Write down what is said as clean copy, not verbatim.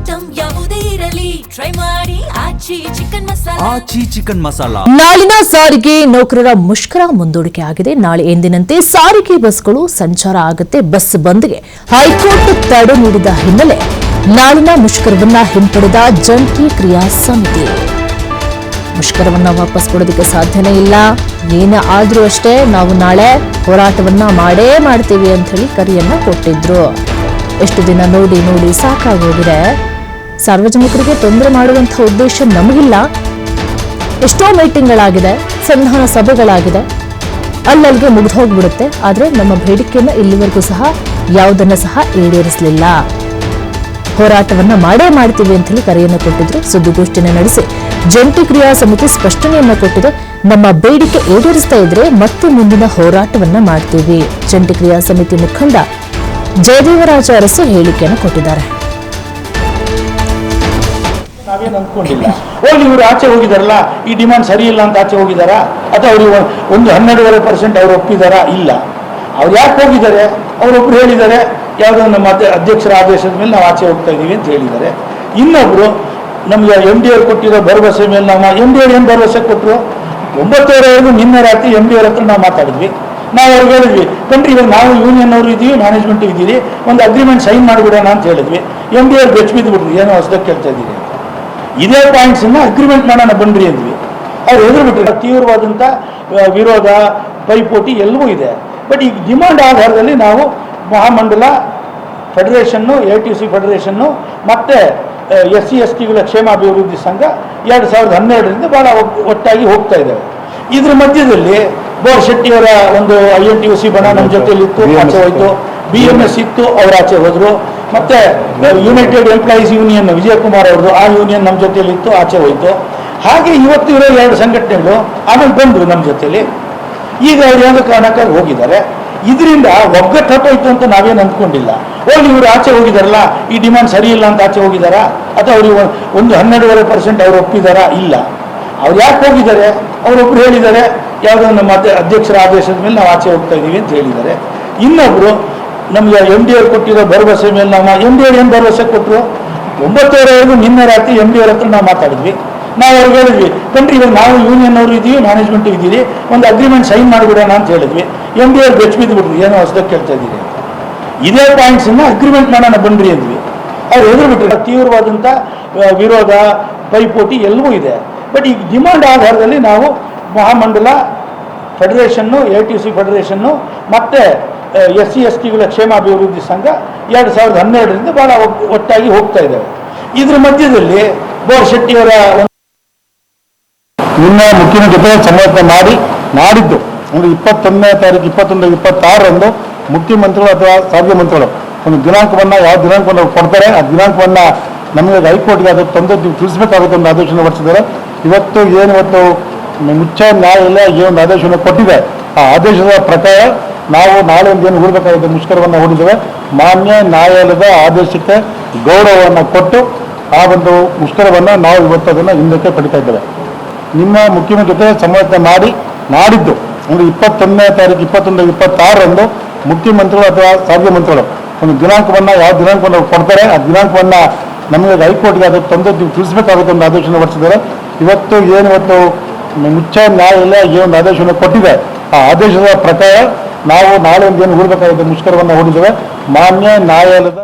Item ಯಾವುದೇ ಇರಲಿ try ಮಾಡಿ ಆಚಿ ಚಿಕನ್ ಮಸಾಲಾ. ನಾಳಿನ ಸಾರಿಗೆ ನೌಕರರ ಮುಷ್ಕರ ಮುಂದೂಡಿಕೆ ಆಗಿದೆ. ನಾಳೆ ಎಂದಿನಂತೆ ಸಾರಿಗೆ ಬಸ್ಗಳು ಸಂಚಾರ ಆಗುತ್ತೆ. ಬಸ್ ಬಂದ್ಗೆ ಹೈಕೋರ್ಟ್ ತಡೆ ನೀಡಿದ ಹಿನ್ನೆಲೆ ನಾಳಿನ ಮುಷ್ಕರವನ್ನ ಹಿಂಪಡೆದ ಜಂಟಿ ಕ್ರಿಯಾ ಸಮಿತಿ. ಮುಷ್ಕರವನ್ನ ವಾಪಸ್ ಕೊಡೋದಕ್ಕೆ ಸಾಧ್ಯನೇ ಇಲ್ಲ. ಏನೇ ಆದ್ರೂ ಅಷ್ಟೇ ನಾವು ನಾಳೆ ಹೋರಾಟವನ್ನ ಮಾಡೇ ಮಾಡ್ತೀವಿ ಅಂತ ಹೇಳಿ ಕರೆಯನ್ನ ಕೊಟ್ಟಿದ್ರು. ಎಷ್ಟು ದಿನ ನೋಡಿ ನೋಡಿ ಸಾಕಾಗೋಗಿದೆ. ಸಾರ್ವಜನಿಕರಿಗೆ ತೊಂದರೆ ಮಾಡುವಂತಹ ಉದ್ದೇಶ ನಮಗಿಲ್ಲ. ಎಷ್ಟೋ ಮೀಟಿಂಗ್ಗಳಾಗಿದೆ, ಸಂಧಾನ ಸಭೆಗಳಾಗಿದೆ, ಅಲ್ಲಲ್ಲಿಗೆ ಮುಗಿದು ಹೋಗ್ಬಿಡುತ್ತೆ. ಆದ್ರೆ ನಮ್ಮ ಬೇಡಿಕೆಯನ್ನ ಇಲ್ಲಿವರೆಗೂ ಸಹ ಯಾವುದನ್ನ ಸಹ ಈಡೇರಿಸಲಿಲ್ಲ. ಹೋರಾಟವನ್ನ ಮಾಡೇ ಮಾಡ್ತೀವಿ ಅಂತ ಹೇಳಿ ಕರೆಯನ್ನು ಕೊಟ್ಟಿದ್ರು. ಸುದ್ದಿಗೋಷ್ಠಿಯನ್ನು ನಡೆಸಿ ಜಂಟಿ ಕ್ರಿಯಾ ಸಮಿತಿ ಸ್ಪಷ್ಟನೆಯನ್ನ ಕೊಟ್ಟಿದೆ. ನಮ್ಮ ಬೇಡಿಕೆ ಈಡೇರಿಸ್ತಾ ಇದ್ರೆ ಮತ್ತೆ ಮುಂದಿನ ಹೋರಾಟವನ್ನ ಮಾಡ್ತೀವಿ. ಜಂಟಿ ಕ್ರಿಯಾ ಸಮಿತಿ ಮುಖಂಡ ಜಯದೇವರಾಜ ಅರಸು ಹೇಳಿಕೆಯನ್ನು ಕೊಟ್ಟಿದ್ದಾರೆ. ನಾವೇನು ಅಂದ್ಕೊಂಡಿಲ್ಲ. ಇವರು ಆಚೆ ಹೋಗಿದಾರಲ್ಲ, ಈ ಡಿಮಾಂಡ್ ಸರಿ ಇಲ್ಲ ಅಂತ ಆಚೆ ಹೋಗಿದಾರಾ, ಅಥವಾ ಅವರು ಒಂದು 12.5% ಅವರು ಒಪ್ಪಿದಾರಾ? ಇಲ್ಲ. ಅವ್ರು ಯಾಕೆ ಹೋಗಿದ್ದಾರೆ? ಅವರೊಬ್ರು ಹೇಳಿದ್ದಾರೆ, ಯಾವುದೋ ನಮ್ಮ ಅಧ್ಯಕ್ಷರ ಆದೇಶದ ಮೇಲೆ ನಾವು ಆಚೆ ಹೋಗ್ತಾ ಇದ್ದೀವಿ ಅಂತ ಹೇಳಿದ್ದಾರೆ. ಇನ್ನೊಬ್ರು ನಮ್ಗೆ MD ಅವ್ರು ಕೊಟ್ಟಿರೋ ಭರವಸೆ ಮೇಲೆ ನಾವು MD ಅವ್ರು ಏನು ಭರವಸೆ ಕೊಟ್ಟರು? 9:00 ನಿನ್ನೆ ರಾತ್ರಿ MD ಅವ್ರ ಹತ್ರ ನಾವು ಮಾತಾಡಿದ್ವಿ. ನಾವು ಅವ್ರಿಗೆ ಹೇಳಿದ್ವಿ, ಕಣ್ರಿ ಇವಾಗ ನಾವು ಯೂನಿಯನ್ ಅವರು ಇದ್ದೀವಿ, ಮ್ಯಾನೇಜ್ಮೆಂಟ್ ಇದ್ದೀರಿ, ಒಂದು ಅಗ್ರಿಮೆಂಟ್ ಸೈನ್ ಮಾಡಿಬಿಡೋಣ ಅಂತ ಹೇಳಿದ್ವಿ. MD ಅವ್ರು ಬೆಚ್ಚ ಬಿಟ್ರು, ಏನೋ ಹೊಸದಾಗ ಕೇಳ್ತಾ ಇದ್ದೀರಿ ಅಂತ. ಇದೇ ಪಾಯಿಂಟ್ಸನ್ನು ಅಗ್ರಿಮೆಂಟ್ ಮಾಡೋಣ ಬನ್ರಿ ಅಂದ್ವಿ. ಅವ್ರು ಎದುರು ಬಿಟ್ಟರು. ತೀವ್ರವಾದಂಥ ವಿರೋಧ, ಪೈಪೋಟಿ ಎಲ್ಲವೂ ಇದೆ. ಬಟ್ ಈ ಡಿಮಾಂಡ್ ಆಧಾರದಲ್ಲಿ ನಾವು ಮಹಾಮಂಡಲ ಫೆಡರೇಷನ್ನು, ATC ಫೆಡರೇಷನ್ನು ಮತ್ತು SC/STಗಳ ಕ್ಷೇಮಾಭಿವೃದ್ಧಿ ಸಂಘ 2012ರಿಂದ ಭಾಳ ಒಟ್ಟಾಗಿ ಹೋಗ್ತಾ ಇದ್ದಾವೆ. ಇದ್ರ ಮಧ್ಯದಲ್ಲಿ ಬೋರ್ ಶೆಟ್ಟಿಯವರ ಒಂದು INTUC ಬಣ ನಮ್ಮ ಜೊತೆಯಲ್ಲಿತ್ತು, ಆಚೆ ಹೋಯ್ತು. BMS ಇತ್ತು, ಅವ್ರು ಆಚೆ ಹೋದರು. ಮತ್ತು ಯುನೈಟೆಡ್ ಎಂಪ್ಲಾಯೀಸ್ ಯೂನಿಯನ್ ವಿಜಯಕುಮಾರ್ ಅವ್ರದ್ದು, ಆ ಯೂನಿಯನ್ ನಮ್ಮ ಜೊತೆಯಲ್ಲಿತ್ತು, ಆಚೆ ಹೋಯ್ತು. ಹಾಗೆ ಇವತ್ತು ಇರೋ 2 ಸಂಘಟನೆಗಳು ಆಮೇಲೆ ಬಂದರು ನಮ್ಮ ಜೊತೆಯಲ್ಲಿ. ಈಗ ಅವ್ರು ಯಾವುದೋ ಕಾರಣಕ್ಕಾಗಿ ಹೋಗಿದ್ದಾರೆ. ಇದರಿಂದ ಒಗ್ಗಟ್ಟು ಹತ್ತೋಯ್ತು ಅಂತ ನಾವೇನು ಅಂದ್ಕೊಂಡಿಲ್ಲ. ಇವರು ಆಚೆ ಹೋಗಿದಾರಲ್ಲ, ಈ ಡಿಮಾಂಡ್ ಸರಿ ಇಲ್ಲ ಅಂತ ಆಚೆ ಹೋಗಿದಾರಾ, ಅಥವಾ ಅವರು ಒಂದು 12.5% ಅವರು ಒಪ್ಪಿದಾರಾ? ಇಲ್ಲ. ಅವ್ರು ಯಾಕೆ ಹೋಗಿದ್ದಾರೆ? ಅವರೊಬ್ರು ಹೇಳಿದ್ದಾರೆ, ಯಾವುದೋ ನಮ್ಮ ಅಧ್ಯಕ್ಷರ ಆದೇಶದ ಮೇಲೆ ನಾವು ಆಚೆ ಹೋಗ್ತಾ ಇದ್ದೀವಿ ಅಂತ ಹೇಳಿದ್ದಾರೆ. ಇನ್ನೊಬ್ರು ನಮ್ಗೆ MD ಅವ್ರು ಕೊಟ್ಟಿರೋ ಭರವಸೆ ಮೇಲೆ ನಾವು MD ಅವ್ರು ಏನು ಭರವಸೆ ಕೊಟ್ಟರು? 9:00 ನಿನ್ನೆ ರಾತ್ರಿ MD ಅವ್ರ ಹತ್ರ ನಾವು ಮಾತಾಡಿದ್ವಿ. ನಾವು ಅವ್ರಿಗೆ ಹೇಳಿದ್ವಿ, ಕಣ್ರಿ ಇವಾಗ ನಾವು ಯೂನಿಯನ್ ಅವರು ಇದ್ದೀವಿ, ಮ್ಯಾನೇಜ್ಮೆಂಟ್ ಇದ್ದೀರಿ, ಒಂದು ಅಗ್ರಿಮೆಂಟ್ ಸೈನ್ ಮಾಡಿಬಿಡೋಣ ಅಂತ ಹೇಳಿದ್ವಿ. MD ಅವ್ರು ಬೆಚ್ಚ ಬಿಟ್ರು, ಏನೋ ಹೊಸದಾಗ ಕೇಳ್ತಾ ಇದ್ದೀರಿ ಅಂತ. ಇದೇ ಪಾಯಿಂಟ್ಸನ್ನು ಅಗ್ರಿಮೆಂಟ್ ಮಾಡೋಣ ಬನ್ರಿ ಅಂದ್ವಿ. ಅವ್ರು ಎದುರು ಬಿಟ್ಟರು. ತೀವ್ರವಾದಂಥ ವಿರೋಧ, ಪೈಪೋಟಿ ಎಲ್ಲವೂ ಇದೆ. ಬಟ್ ಈ ಡಿಮಾಂಡ್ ಆಧಾರದಲ್ಲಿ ನಾವು ಮಹಾಮಂಡಲ ಫೆಡರೇಷನ್ನು, ATC ಫೆಡರೇಷನ್ನು ಮತ್ತು SC/STಗಳ ಕ್ಷೇಮಾಭಿವೃದ್ಧಿ ಸಂಘ 2012ರಿಂದ ಭಾಳ ಒಟ್ಟಾಗಿ ಹೋಗ್ತಾ ಇದ್ದಾವೆ. ಇದ್ರ ಮಧ್ಯದಲ್ಲಿ ಬೋರ್ ಶೆಟ್ಟಿಯವರ ನಿನ್ನೆ ಮುಖ್ಯಮಂತ್ರಿ ಜೊತೆ ಸಮಾಲೋಚನೆ ಮಾಡಿ ನಾಡಿದ್ದು ಅಂದರೆ 21ನೇ ತಾರೀಕು 21, 26ರಂದು ಮುಖ್ಯಮಂತ್ರಿಗಳು ಅಥವಾ ಸಾರಿಗೆ ಮಂತ್ರಿಗಳು ಒಂದು ದಿನಾಂಕವನ್ನು, ಯಾವ ದಿನಾಂಕವನ್ನು ಕೊಡ್ತಾರೆ ಆ ದಿನಾಂಕವನ್ನು ನಮಗೆ ಹೈಕೋರ್ಟ್ಗೆ ಅದು ತಂದು ನೀವು ತಿಳಿಸಬೇಕಾಗುತ್ತೆ ಒಂದು ಆದೇಶವನ್ನು ಹೊರಡಿಸಿದ್ದಾರೆ. ಇವತ್ತು ಮುಚ್ಚ ನ್ಯಾಯಾಲಯ ಏನು ಆದೇಶವನ್ನು ಕೊಟ್ಟಿದೆ, ಆ ಆದೇಶದ ಪ್ರಕಾರ ನಾವು ನಾಳೆ ಏನು ಹೂಡಬೇಕಾಗುತ್ತೆ ಮುಷ್ಕರವನ್ನು ಹೂಡಿದ್ದೇವೆ. ಮಾನ್ಯ ನ್ಯಾಯಾಲಯದ ಆದೇಶಕ್ಕೆ ಗೌರವವನ್ನು ಕೊಟ್ಟು ಆ ಒಂದು ಮುಷ್ಕರವನ್ನು ನಾವು ಇವತ್ತು ಅದನ್ನು ಹಿಂದಕ್ಕೆ ಪಡಿತಾ ಇದ್ದೇವೆ. ನಿಮ್ಮ ಮುಖ್ಯಮಂತ್ರಿ ಜೊತೆ ಸಮಾಲೋಚನೆ ಮಾಡಿ ನಾಡಿದ್ದು ಅಂದರೆ 21ನೇ ತಾರೀಕು 21, 26ರಂದು ಮುಖ್ಯಮಂತ್ರಿಗಳು ಅಥವಾ ಸಾರಿಗೆ ಮಂತ್ರಿಗಳು ಒಂದು ದಿನಾಂಕವನ್ನು, ಯಾವ ದಿನಾಂಕವನ್ನು ಕೊಡ್ತಾರೆ ಆ ದಿನಾಂಕವನ್ನು ನಮಗೆ ಹೈಕೋರ್ಟ್ಗೆ ಅದು ತಂದು ನೀವು ತಿಳಿಸಬೇಕಾಗುತ್ತೆ ಒಂದು ಆದೇಶವನ್ನು ಹೊರಡಿಸಿದ್ದಾರೆ. ಇವತ್ತು ಮುಚ್ಚ ನ್ಯಾಯಾಲಯ ಏನು ಆದೇಶವನ್ನು ಕೊಟ್ಟಿದೆ, ಆ ಆದೇಶದ ಪ್ರಕಾರ ನಾವು ನಾಳೆ ಏನು ಹೂಡಬೇಕಾಗುತ್ತೆ ಮುಷ್ಕರವನ್ನು ಹೂಡಿದ್ದೇವೆ. ಮಾನ್ಯ ನ್ಯಾಯಾಲಯದ